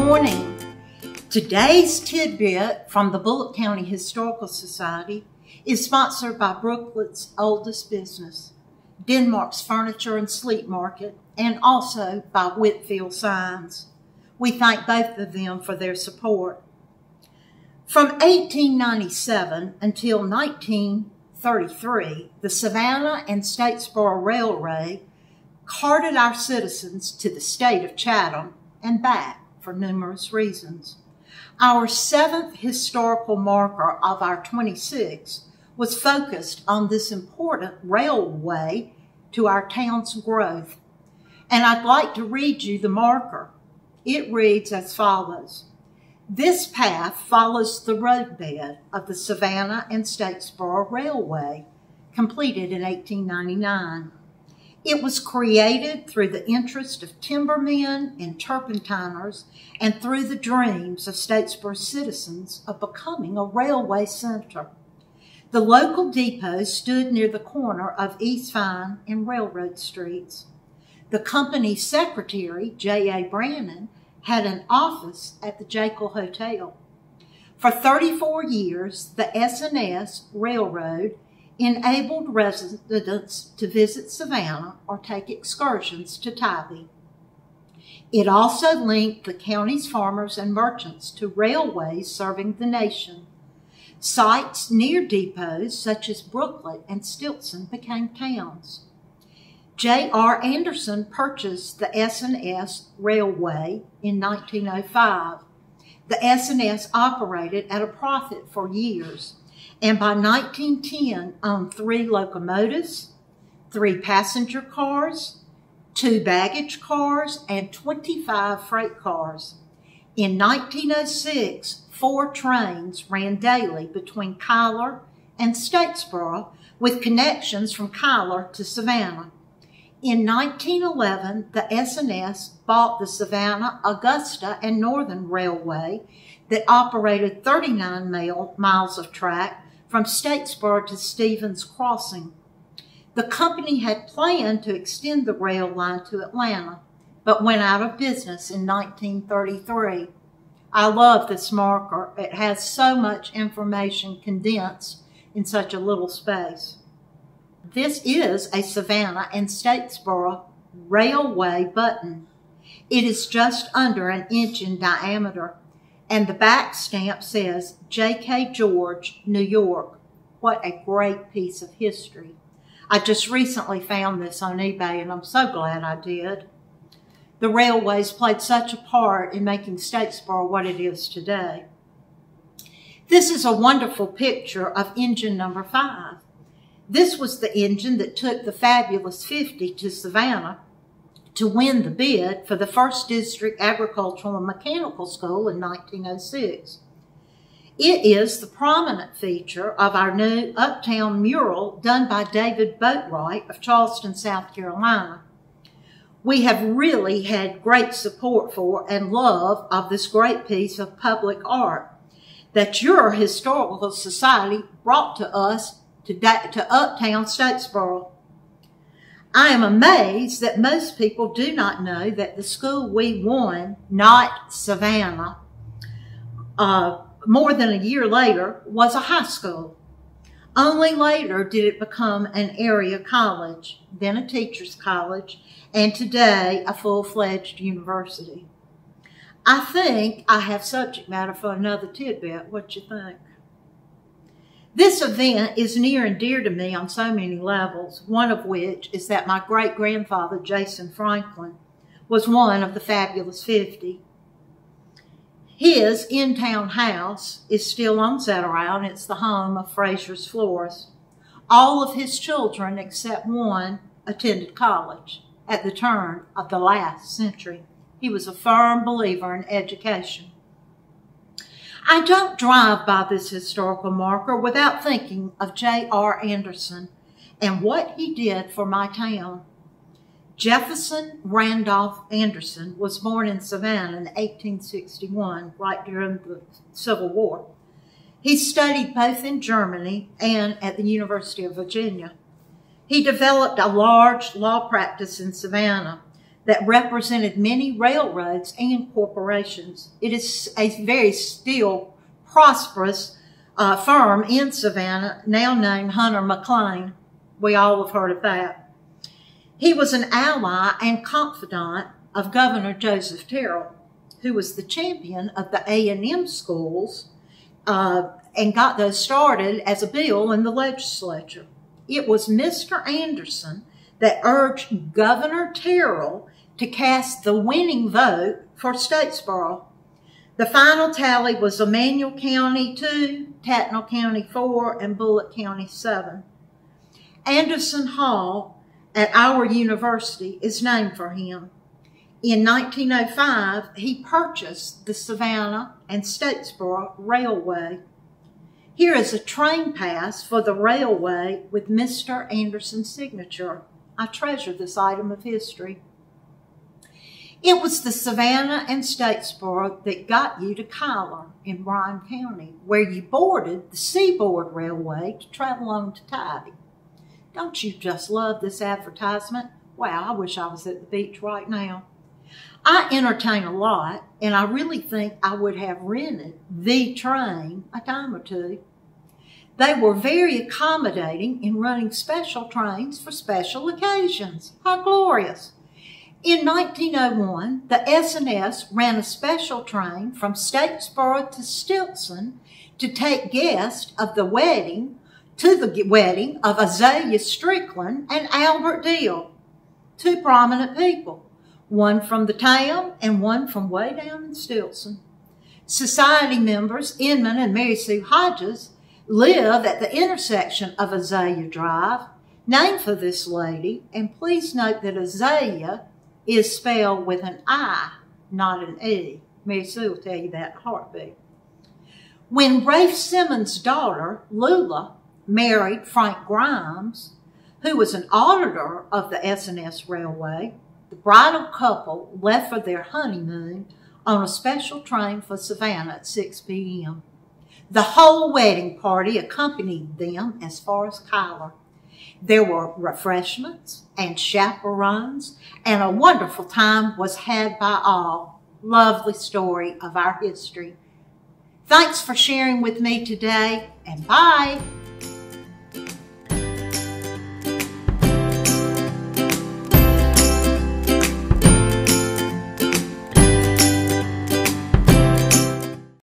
morning. Today's tidbit from the Bullock County Historical Society is sponsored by Brooklet's oldest business, Denmark's Furniture and Sleep Market, and also by Whitfield Signs. We thank both of them for their support. From 1897 until 1933, the Savannah and Statesboro Railway carted our citizens to the state of Chatham and back for numerous reasons. Our seventh historical marker of our 26 was focused on this important railway to our town's growth. And I'd like to read you the marker. It reads as follows. This path follows the roadbed of the Savannah and Statesboro Railway, completed in 1899. It was created through the interest of timbermen and turpentiners and through the dreams of Statesboro citizens of becoming a railway center. The local depot stood near the corner of East Vine and Railroad Streets. The company's secretary, J.A. Brannon, had an office at the Jekyll Hotel. For 34 years, the S&S Railroad enabled residents to visit Savannah or take excursions to Tidbit. It also linked the county's farmers and merchants to railways serving the nation. Sites near depots such as Brooklet and Stilson became towns. J.R. Anderson purchased the S&S Railway in 1905. The S&S operated at a profit for years, and by 1910 owned 3 locomotives, 3 passenger cars, 2 baggage cars, and 25 freight cars. In 1906, 4 trains ran daily between Cuyler and Statesboro, with connections from Cuyler to Savannah. In 1911, the S&S bought the Savannah, Augusta, and Northern Railway that operated 39 miles of track from Statesboro to Stevens Crossing. The company had planned to extend the rail line to Atlanta, but went out of business in 1933. I love this marker. It has so much information condensed in such a little space. This is a Savannah and Statesboro Railway button. It is just under an inch in diameter, and the back stamp says J.K. George, New York. What a great piece of history. I just recently found this on eBay, and I'm so glad I did. The railways played such a part in making Statesboro what it is today. This is a wonderful picture of engine number 5. This was the engine that took the fabulous 50 to Savannah to win the bid for the 1st District Agricultural and Mechanical School in 1906. It is the prominent feature of our new Uptown mural done by David Boatwright of Charleston, South Carolina. We have really had great support for and love of this great piece of public art that your Historical Society brought to us to Uptown Statesboro. I am amazed that most people do not know that the school we won, not Savannah, more than a year later, was a high school. Only later did it become an area college, then a teacher's college, and today a full-fledged university. I think I have subject matter for another tidbit. What you think? This event is near and dear to me on so many levels, one of which is that my great-grandfather, Jason Franklin, was one of the fabulous 50. His in-town house is still on Zetterau, and it's the home of Fraser's Florist. All of his children, except one, attended college at the turn of the last century. He was a firm believer in education. I don't drive by this historical marker without thinking of J.R. Anderson and what he did for my town. Jefferson Randolph Anderson was born in Savannah in 1861, right during the Civil War. He studied both in Germany and at the University of Virginia. He developed a large law practice in Savannah, that represented many railroads and corporations. It is a very still prosperous firm in Savannah, now named Hunter McLean. We all have heard of that. He was an ally and confidant of Governor Joseph Terrell, who was the champion of the A&M schools and got those started as a bill in the legislature. It was Mr. Anderson that urged Governor Terrell to cast the winning vote for Statesboro. The final tally was Emanuel County 2, Tattnall County 4, and Bullitt County 7. Anderson Hall at our university is named for him. In 1905, he purchased the Savannah and Statesboro Railway. Here is a train pass for the railway with Mr. Anderson's signature. I treasure this item of history. It was the Savannah and Statesboro that got you to Kyler in Bryan County, where you boarded the Seaboard Railway to travel on to Tidbit. Don't you just love this advertisement? Wow, I wish I was at the beach right now. I entertain a lot, and I really think I would have rented the train a time or two. They were very accommodating in running special trains for special occasions. How glorious! In 1901, the S&S ran a special train from Statesboro to Stilson to take guests of the wedding of Azalea Strickland and Albert Deal, two prominent people, one from the town and one from way down in Stilson. Society members Inman and Mary Sue Hodges live at the intersection of Azalea Drive, named for this lady, and please note that Azalea is spelled with an I, not an E. Mary Sue will tell you that in a heartbeat. When Rafe Simmons' daughter, Lula, married Frank Grimes, who was an auditor of the S&S Railway, the bridal couple left for their honeymoon on a special train for Savannah at 6 p.m. The whole wedding party accompanied them as far as Kyler. There were refreshments and chaperones, and a wonderful time was had by all. Lovely story of our history. Thanks for sharing with me today, and bye.